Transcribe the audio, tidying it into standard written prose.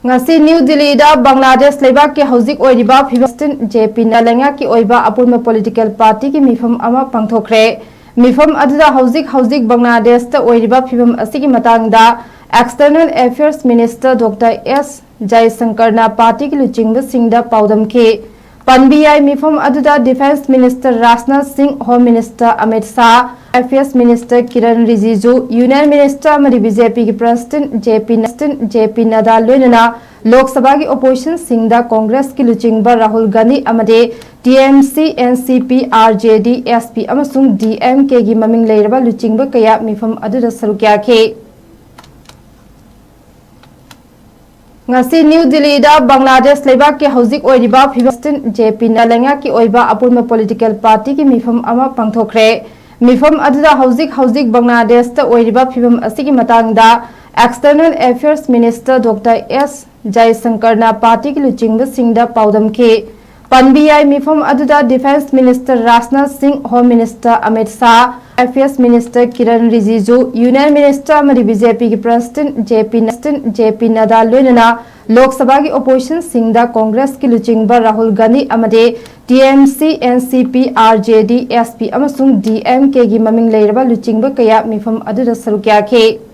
ngasi New Delhi da Bangladesh lebak ki hauzik oiriba Phibastin JP na lenga ki oiba apurma political party ki mifam ama pangthokre mifam aduda hauzik Bangladesh ta oiriba phibam asigi matangda External Affairs Minister Dr. S. Jaishankar na party ki luchingba singda paudam ki Panbiyai mifam aduda Defense Minister Rajnath Singh, Home Minister Amit Shah, Affairs Minister Kiran Rijiju, Union Minister amadi BJP ki President JP Nadda loinana Lok Sabha ki Opposition Singda Congress ki luchingba Rahul Gandhi amadi TMC, NCP, RJD, SP amasung DMK ki maming leiraba luchingba kaya mifam aduda sarukya ki ngasi New Delhi da Bangladesh lebak ki hauzik oiriba Phibastin JP na lenga ki oiba apurma political party ki mifam ama pangthokre mifam aduda hauzik Bangladesh ta oiriba phibam asigi matangda External Affairs Minister Dr. S. Jaishankar na party ki luchingba singda paudam ki Panbiyai mifam aduda Defense Minister Rajnath Singh, Home Minister Amit Shah, Affairs Minister Kiran Rijiju, Union Minister amadi BJP ki President JP Nadda loinana Lok Sabha ki Opposition Singda Congress ki luchingba Rahul Gandhi amadi TMC, NCP, RJD, SP amasung DMK ki maming leiraba luchingba kaya mifam aduda sarukya ki